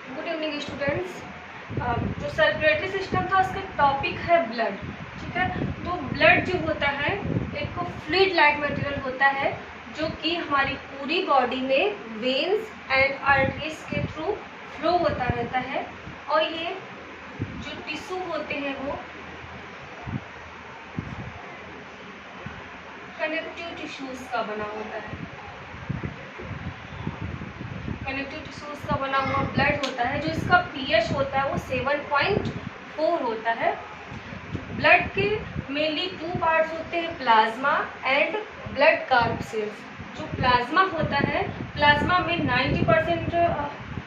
Good evening students. जो circulatory system था उसका टॉपिक है ब्लड। ठीक है, तो ब्लड जो होता है एक फ्लूइड लाइक मटेरियल होता है जो कि हमारी पूरी बॉडी में वेन्स एंड आर्टरीज के थ्रू फ्लो होता रहता है। और ये जो टिश्यू होते हैं वो कनेक्टिव टिश्यूज का बना होता है। कनेक्टिव टिश्यूज का बना हुआ ब्लड होता है। जो इसका पीएच होता है वो 7.4 होता है। ब्लड के मेनली 2 पार्ट्स होते हैं, प्लाज्मा एंड ब्लड कार्पसेल्स। जो प्लाज्मा होता है, प्लाज्मा में 90%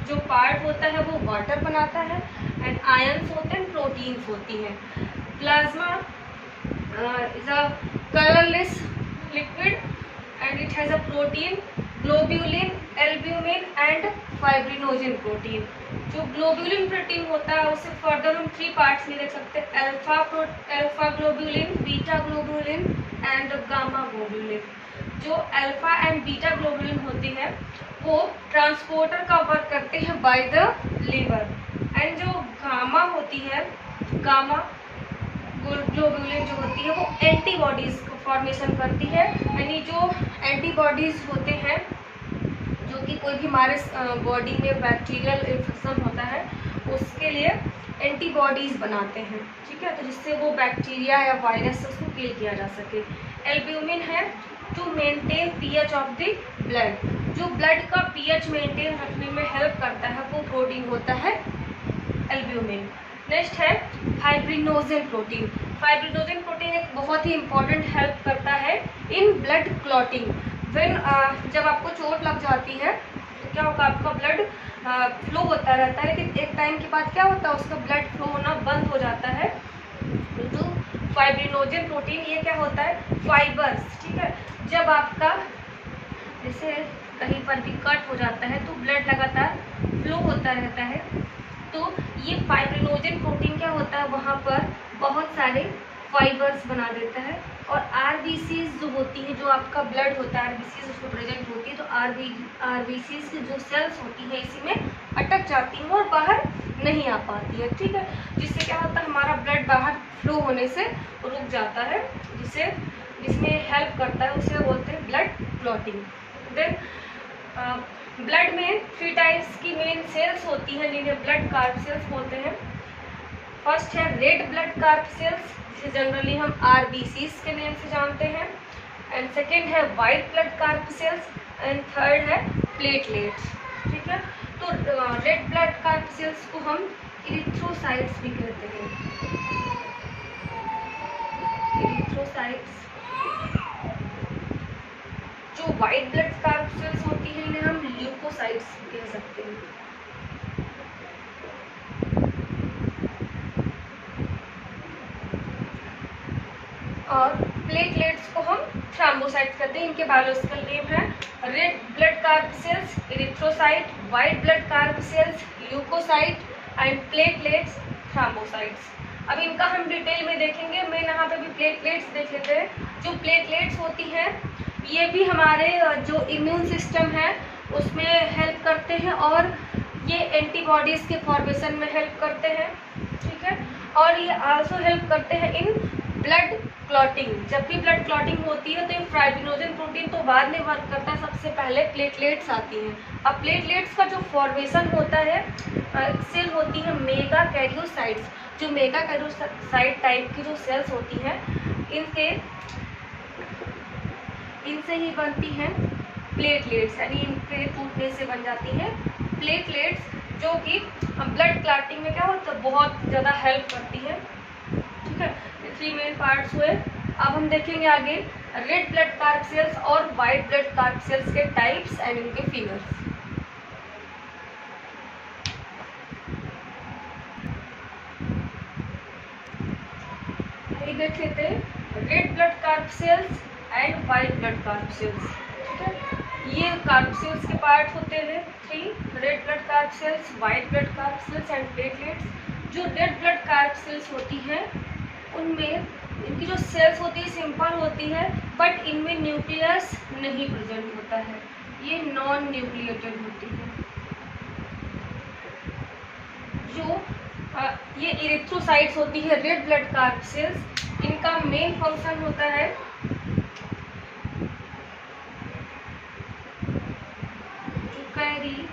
जो पार्ट होता है वो वाटर बनाता है एंड आयंस होते हैं, प्रोटीन्स होती हैं। Plasma is a colourless liquid and it has a protein, globulin, albumin and fibrinogen protein। जो ग्लोब्यूलिन प्रोटीन होता है उसे फर्दर हम 3 पार्ट्स में देख सकते हैं, alpha globulin, beta globulin and gamma globulin. जो अल्फा एंड बीटा ग्लोब्यूलिन होती है वो ट्रांसपोर्टर का वर्क करते हैं बाय द लीवर। एंड जो गामा होती है, गामा ग्लोब्यूलिन जो होती है वो एंटीबॉडीज को फॉर्मेशन करती है। यानी जो एंटीबॉडीज होते हैं जो कि कोई भी हमारे बॉडी में बैक्टीरियल इन्फेक्शन होता है उसके लिए एंटीबॉडीज बनाते हैं। ठीक है, तो जिससे वो बैक्टीरिया या वायरस उसको किल किया जा सके। एल्ब्यूमिन है to maintain pH of the blood. जो ब्लड का पीएच मेंटेन रखने में हेल्प करता है वो प्रोटीन होता है एल्ब्यूमिन। नेक्स्ट है फाइब्रिनोजन प्रोटीन। फाइब्रिनोजन प्रोटीन एक बहुत ही इंपॉर्टेंट हेल्प करता है इन ब्लड क्लॉटिंग। व्हेन जब आपको चोट लग जाती है तो क्या होगा, आपका ब्लड फ्लो होता रहता है, लेकिन एक टाइम के बाद क्या होता है, उसका ब्लड फ्लो होना बंद हो जाता है। जो फाइब्रिनोजन प्रोटीन ये क्या होता है, फाइबर्स। ठीक है, जब आपका जैसे कहीं पर भी कट हो जाता है तो ब्लड लगातार फ्लो होता रहता है, तो ये फाइब्रिनोजन प्रोटीन क्या होता है, वहाँ पर बहुत सारे फाइबर्स बना देता है। और आरबीसीज जो होती है, जो आपका ब्लड होता है आरबीसीज उसमें प्रेजेंट होती है, तो आरबीसीज की जो सेल्स होती है इसी में अटक जाती हैं और बाहर नहीं आ पाती है। ठीक है, जिससे क्या होता है, हमारा ब्लड बाहर फ्लो होने से रुक जाता है, जिसमें हेल्प करता है, उसे बोलते हैं ब्लड क्लॉटिंग। देन ब्लड में 3 टाइप्स की मेन सेल्स होती हैं जिन्हें ब्लड कार्पसेल्स बोलते हैं। फर्स्ट है रेड ब्लड कार्पसेल्स, जिसे जनरली हम आरबीसीज के नेम से जानते हैं। एंड सेकेंड है white blood corpuscles and third है प्लेटलेट्स। ठीक है, तो रेड ब्लड कार्पसेल्स को हम इरिथ्रोसाइट्स भी कहते हैं। इरिथ्रोसाइट्स। जो वाइट ब्लड कार्पसेल्स होती है इन्हें हम ल्यूकोसाइट्स कह सकते हैं। और प्लेटलेट्स को हम थ्रोम्बोसाइट्स कहते हैं। इनके बायोलॉजिकल नेम है red blood corpuscles erythrocyte, white blood corpuscles leucocyte and platelets thrombocytes. अब इनका हम डिटेल में देखेंगे। मैं यहाँ पे भी प्लेटलेट्स देख लेते हैं। जो प्लेटलेट्स होती हैं ये भी हमारे जो इम्यून सिस्टम है उसमें हेल्प करते हैं और ये एंटीबॉडीज़ के फॉर्मेशन में हेल्प करते हैं। ठीक है, और ये आल्सो हेल्प करते हैं इन ब्लड क्लॉटिंग। जब भी ब्लड क्लॉटिंग होती है तो ये फाइब्रिनोजन प्रोटीन तो बाद में वर्क करता है, सबसे पहले प्लेटलेट्स आती हैं। अब प्लेटलेट्स का जो फॉर्मेशन होता है, सेल होती है मेगा कैरियोसाइट्स। जो मेगा कैरियोसाइट टाइप की जो सेल्स होती हैं इनसे ही बनती हैं प्लेटलेट्स, यानी इनके टूटने से बन जाती हैं प्लेटलेट्स, जो कि ब्लड क्लॉटिंग में क्या होता है, बहुत ज़्यादा हेल्प करती है। ठीक है, 3 मेन पार्ट्स हुए। अब हम देखेंगे आगे रेड ब्लड कार्पसेल्स और वाइट ब्लड कार्पसेल्स के टाइप्स एंड इनके फिगर्स। देख लेते हैं red blood corpuscles and white blood corpuscles. ठीक है, ये कार्पसेल्स के पार्ट होते हैं 3, red blood corpuscles, white blood corpuscles and platelets. जो रेड ब्लड कार्पसेल्स होती हैं उनमें इनकी जो सेल्स होती है सिंपल होती है, बट इनमें न्यूक्लियस नहीं प्रेजेंट होता है, ये नॉन न्यूक्लिएटेड होती है। जो ये इरिथ्रोसाइट्स होती है, रेड ब्लड कार्ड सेल्स, इनका मेन फंक्शन होता है टू कैरी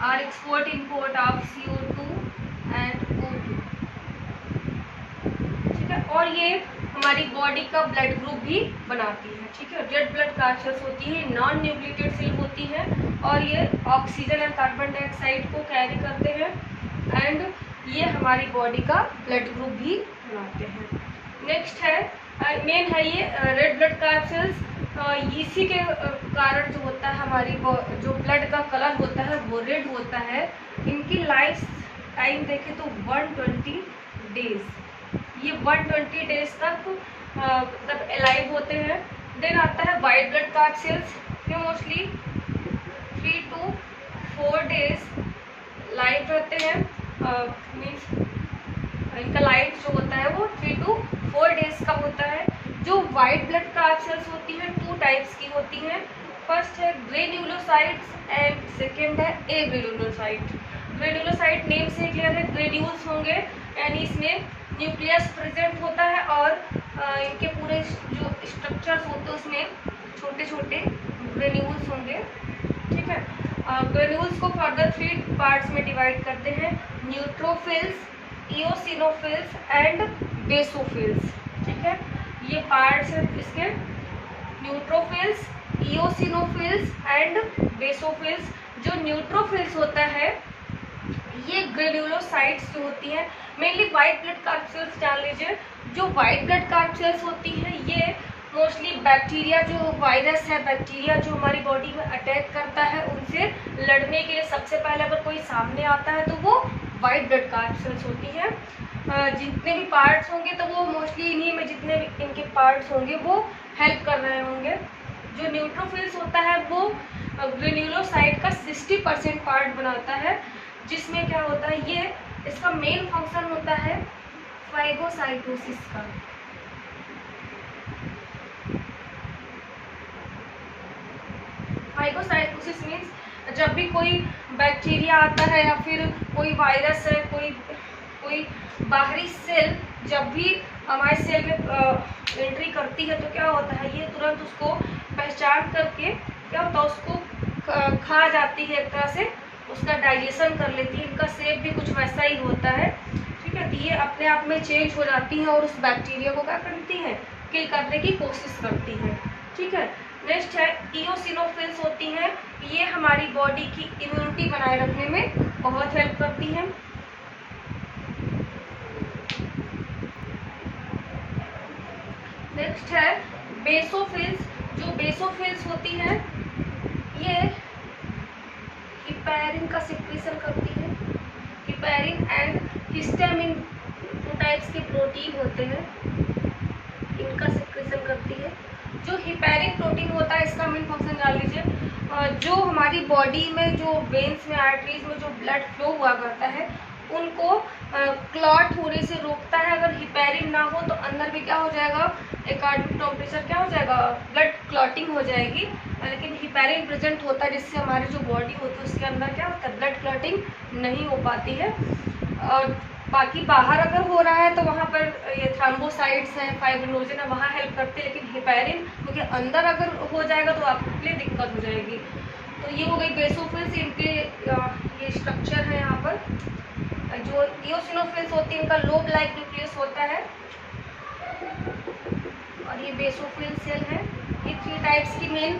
और export import of CO2 and O2, ठीक है। और ये हमारी बॉडी का ब्लड ग्रुप भी बनाती है, ठीक है। रेड ब्लड कार्ड सेल्स होती है, नॉन न्यूक्लिएटेड सेल होती है और ये ऑक्सीजन एंड कार्बन डाइऑक्साइड को कैरी करते हैं एंड ये हमारी बॉडी का ब्लड ग्रुप भी बनाते हैं। नेक्स्ट है मेन है ये रेड ब्लड कार्ड सेल्स, इसी के कारण जो होता है हमारी जो ब्लड का कलर होता है वो रेड होता है। इनकी लाइफ टाइम देखें तो 120 डेज, ये 120 डेज तक मतलब अलाइव होते हैं। देन आता है वाइट ब्लड कार्ड सेल्स, ये मोस्टली 3 to 4 डेज लाइव रहते हैं, मीन्स इनका लाइफ जो होता है वो 3 to 4 डेज का होता है। जो वाइट ब्लड कार्ड सेल्स होती हैं 2 टाइप्स की होती हैं, फर्स्ट है ग्रेन्युलोसाइट्स एंड सेकेंड है एग्रेन्युलोसाइट। ग्रेन्युलोसाइट नेम से क्लियर है, ग्रेन्यूल्स होंगे यानी इसमें न्यूक्लियस प्रेजेंट होता है और इनके पूरे जो स्ट्रक्चर्स होते हैं उसमें छोटे छोटे ग्रेन्यूल्स होंगे, ठीक है। ग्रेन्यूल्स को फर्दर 3 पार्ट्स में डिवाइड करते हैं, न्यूट्रोफिल्स, इओसिनोफिल्स एंड बेसोफिल्स, ठीक है। ये पार्ट्स हैं इसके, न्यूट्रोफिल्स, इओसिनोफिल्स एंड बेसोफिल्स। जो न्यूट्रोफिल्स होता है ये ग्रेन्युलोसाइट्स जो होती हैं, mainly white blood card cells जान लीजिए। जो वाइट ब्लड कार्ड सेल्स होती हैं ये मोस्टली बैक्टीरिया, जो वायरस है, बैक्टीरिया जो हमारी बॉडी में अटैक करता है उनसे लड़ने के लिए सबसे पहले अगर कोई सामने आता है तो वो वाइट ब्लड कार्ड सेल्स होती हैं। जितने भी पार्ट्स होंगे तो वो मोस्टली इन्हीं में, जितने भी इनके पार्ट्स होंगे वो हेल्प कर रहे होंगे। जो न्यूट्रोफिल्स होता है वो ग्रेन्युलोसाइट का 60% पार्ट बनाता है, जिसमें क्या होता है ये इसका मेन फंक्शन होता है फाइगोसाइटोसिस का। फाइगोसाइटोसिस मीन्स जब भी कोई बैक्टीरिया आता है या फिर कोई वायरस है, कोई बाहरी सेल जब भी हमारे सेल में एंट्री करती है तो क्या होता है ये तुरंत उसको पहचान करके क्या होता है उसको खा जाती है, एक तरह से उसका डाइजेशन कर लेती है। इनका शेप भी कुछ वैसा ही होता है, ठीक है। तो ये अपने आप में चेंज हो जाती हैं और उस बैक्टीरिया को क्या करती हैं, किल करने की कोशिश करती हैं, ठीक है। नेक्स्ट है इओसिनोफिल्स होती हैं, ये हमारी बॉडी की इम्यूनिटी बनाए रखने में बहुत हेल्प करती हैं। नेक्स्ट है बेसोफिल्स। जो बेसोफिल्स होती हैं ये हिपैरिन का सिक्रीशन करती है। हिपैरिन एंड हिस्टामिन 2 टाइप्स के प्रोटीन होते हैं, इनका सिक्रीशन करती है। जो हिपैरिन प्रोटीन होता है इसका मेन फंक्शन जान लीजिए। जो हमारी बॉडी में जो वेन्स में, आर्टरीज में जो ब्लड फ्लो हुआ करता है उनको क्लॉट होने से रोकता है। अगर हिपैरिन ना हो तो अंदर भी क्या हो जाएगा, अकॉर्डिंग टेम्परेचर क्या हो जाएगा, ब्लड क्लॉटिंग हो जाएगी। लेकिन हिपैरिन प्रेजेंट होता है जिससे हमारी जो बॉडी होती है उसके अंदर क्या होता है, ब्लड क्लॉटिंग नहीं हो पाती है। और बाकी बाहर अगर हो रहा है तो वहाँ पर ये थ्रोम्बोसाइट्स हैं, फाइब्रिनोजन है, वहाँ हेल्प करते हैं। लेकिन हिपैरिन क्योंकि अंदर अगर हो जाएगा तो आपके लिए दिक्कत हो जाएगी। तो ये हो गई बेसोफिल्स, इनके ये स्ट्रक्चर है यहाँ पर। जो इओसिनोफिल्स होती है इनका लोब लाइक न्यूक्लियस होता है और ये बेसोफिल सेल है। ये 3 टाइप्स की मेन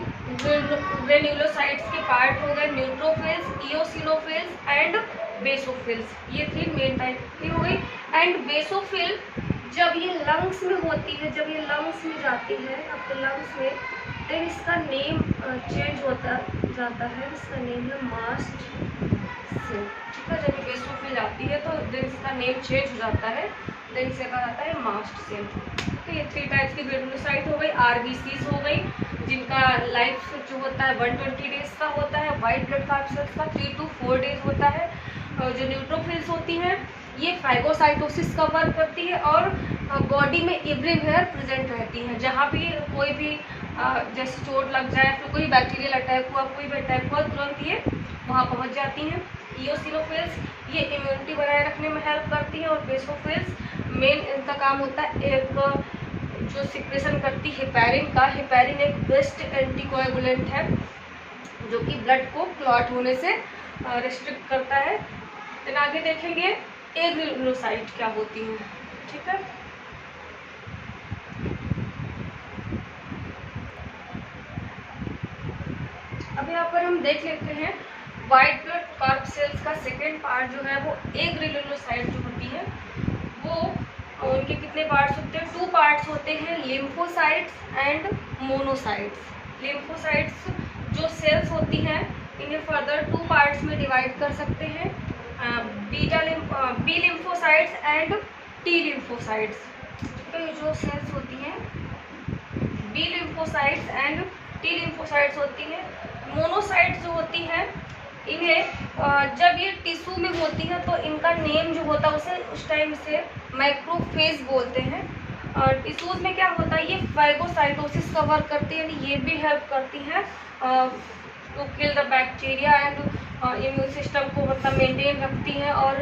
ग्रेन्युलोसाइट्स के पार्ट हो गए, न्यूट्रोफिल्स, इओसिनोफिल्स एंड बेसोफिल्स। ये 3 मेन टाइप की हो गई। एंड बेसोफिल जब ये लंग्स में होती है, जब ये लंग्स में जाती है आपके लंग्स में, देन इसका नेम चेंज होता जाता है, इसका नेम है मास्ट सेल, ठीक है। जब ये बेसोफिल आती है तो देन इसका नेम चेंज हो जाता है, देन इसे कहा जाता है मास्ट सेल। तो ये 3 टाइप्स की ग्रेन्युलोसाइट हो गई। आरबीसीज हो गई जिनका लाइफ जो होता है 120 डेज का होता है। वाइट ब्लड कार्ड सेल्स का 3 to 4 डेज होता है। जो न्यूट्रोफिल्स होती हैं ये फाइगोसाइटोसिस का वर्क करती है और बॉडी में एवरीवेयर प्रेजेंट रहती हैं। जहाँ भी कोई भी जैसे चोट लग जाए, फिर कोई बैक्टीरियल अटैक हुआ, कोई भी अटैक हुआ, तुरंत ये वहाँ पहुँच जाती हैं। ईओसिनोफिल्स ये इम्यूनिटी बनाए रखने में हेल्प करती है, और बेसोफिल्स मेन इनका काम होता है एक जो सिक्रेशन करती है हेपेरिन का। हेपेरिन एक बेस्ट एंटीकोएगुलेंट है जो कि ब्लड को क्लॉट होने से रिस्ट्रिक्ट करता है। फिर आगे देखेंगे एग्रेनुलोसाइट क्या होती हैं, ठीक है। अब यहाँ पर हम देख लेते हैं वाइट ब्लड कार्ब सेल्स का सेकेंड पार्ट जो है वो एग्रेनुलोसाइट जो होती है वो उनके कितने पार्ट्स होते हैं, 2 पार्ट्स होते हैं, लिम्फोसाइट्स एंड मोनोसाइट्स। लिम्फोसाइट्स जो सेल्स होती हैं इन्हें फर्दर 2 पार्ट्स में डिवाइड कर सकते हैं, B lymphocytes and T lymphocytes. तो ये जो सेल्स होती हैं B lymphocytes and T lymphocytes होती हैं। मोनोसाइट्स जो होती हैं इन्हें जब ये टिश्यू में होती है तो इनका नेम जो होता है उसे उस टाइम से मैक्रोफेज बोलते हैं। टिश्यूज में क्या होता है, ये फाइगोसाइटोसिस का वर्क करती है, यानी ये भी हेल्प करती हैं to kill the bacteria and immune system को मतलब मेंटेन रखती हैं, और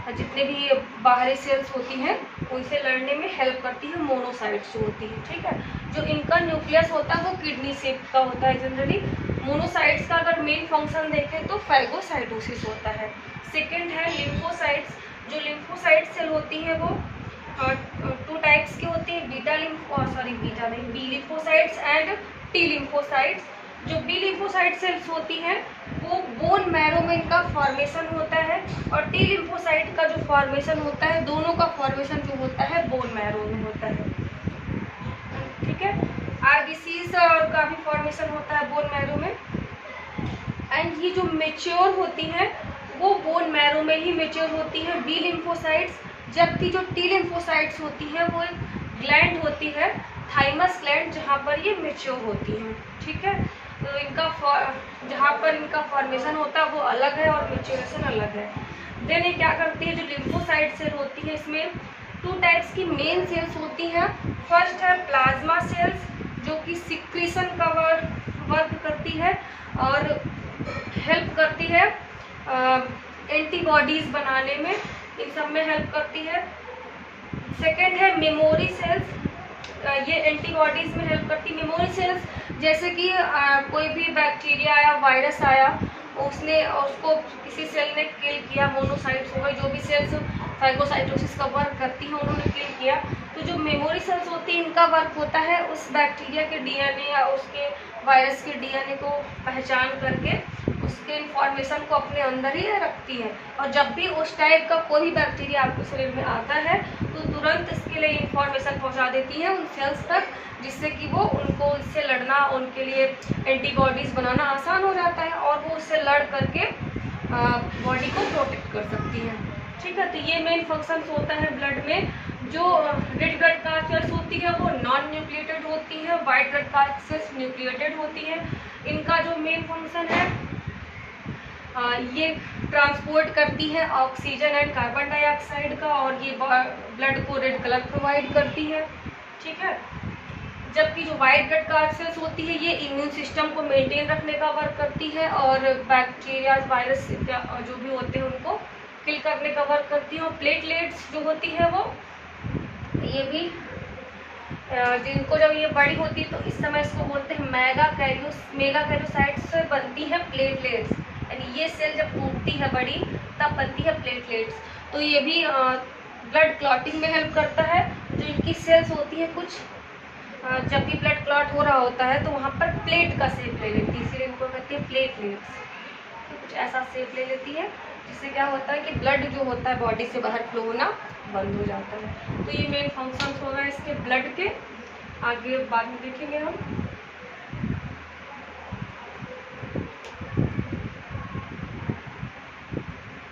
जितने भी बाहरी सेल्स होती हैं उनसे लड़ने में हेल्प करती है मोनोसाइट्स जो होती है, ठीक है। जो इनका न्यूक्लियस होता है वो किडनी शेप का होता है जनरली। मोनोसाइट्स का अगर मेन फंक्शन देखें तो फाइगोसाइटोसिस होता है। सेकेंड है लिम्फोसाइट्स। जो लिम्फोसाइट सेल होती है वो 2 टाइप्स की होती है, B lymphocytes and T lymphocytes. जो बी लिम्फोसाइट सेल्स होती हैं वो बोन मैरो में इनका फॉर्मेशन होता है, और टी लिम्फोसाइट का जो फॉर्मेशन होता है दोनों का फॉर्मेशन जो होता है बोन मैरो में होता है, ठीक है। आरबीसीज का भी फॉर्मेशन होता है बोन मैरो में, एंड ये जो मेच्योर होती हैं वो बोन मैरो में ही मेच्योर होती है बी लिम्फोसाइट्स। जबकि जो टी लिम्फोसाइट्स होती हैं वो एक ग्लैंड होती है थाइमस ग्लैंड जहाँ पर ये मेच्योर होती हैं, ठीक है। तो इनका जहाँ पर इनका फॉर्मेशन होता है वो अलग है और मेच्योरेशन अलग है। देन ये क्या करती है, जो लिम्फोसाइट सेल होती है इसमें 2 टाइप्स की मेन सेल्स होती हैं। फर्स्ट है प्लाज्मा सेल्स जो कि सिक्रीशन का वर्क करती है और हेल्प करती है एंटीबॉडीज बनाने में, इन सब में हेल्प करती है। सेकेंड है मेमोरी सेल्स, ये एंटीबॉडीज में हेल्प करती है। मेमोरी सेल्स जैसे कि कोई भी बैक्टीरिया आया, वायरस आया, उसको किसी सेल ने किल किया, मोनोसाइट्स हो गए, जो भी सेल्स फाइगोसाइटोसिस का वर्क करती हैं उन्होंने किल किया, तो जो मेमोरी सेल्स होती हैं इनका वर्क होता है उस बैक्टीरिया के डीएनए या उसके वायरस के डीएनए को पहचान करके उसके इंफॉर्मेशन को अपने अंदर ही रखती है, और जब भी उस टाइप का कोई भी बैक्टीरिया आपके शरीर में आता है तो तुरंत इसके लिए इंफॉर्मेशन पहुंचा देती है उन सेल्स तक, जिससे कि वो उनको इससे लड़ना, उनके लिए एंटीबॉडीज़ बनाना आसान हो जाता है और वो उससे लड़ करके बॉडी को प्रोटेक्ट कर सकती है, ठीक है। तो ये मेन फंक्शन होता है ब्लड में। जो रेड ब्लड सेल्स होती है वो नॉन न्यूक्लिएटेड होती है, वाइट ब्लड सेल्स न्यूक्लिएटेड होती है। इनका जो मेन फंक्शन है ये ट्रांसपोर्ट करती है ऑक्सीजन एंड कार्बन डाइऑक्साइड का, और ये ब्लड को रेड कलर प्रोवाइड करती है, ठीक है। जबकि जो वाइट ब्लड कार्ड सेल्स होती है ये इम्यून सिस्टम को मेंटेन रखने का वर्क करती है और बैक्टीरिया, वायरस जो भी होते हैं उनको किल करने का वर्क करती है। और प्लेटलेट्स जो होती है वो ये भी जिनको जब ये बड़ी होती है तो इस समय इसको बोलते हैं मेगा कैरियोसाइट्स से बनती है प्लेटलेट्स, यानी ये सेल जब टूटती है बड़ी तब बनती है प्लेटलेट्स। तो ये भी ब्लड क्लॉटिंग में हेल्प करता है। जो इनकी सेल्स होती है कुछ जब भी ब्लड क्लॉट हो रहा होता है तो वहाँ पर प्लेट का शेप ले लेती है, इसलिए इनको कहते हैं प्लेटलेट्स। तो कुछ ऐसा शेप ले लेती है जिससे क्या होता है कि ब्लड जो होता है बॉडी से बाहर फ्लो होना बंद हो जाता है। तो ये मेन फंक्शंस हो गए इसके ब्लड के, आगे बाद में देखेंगे हम।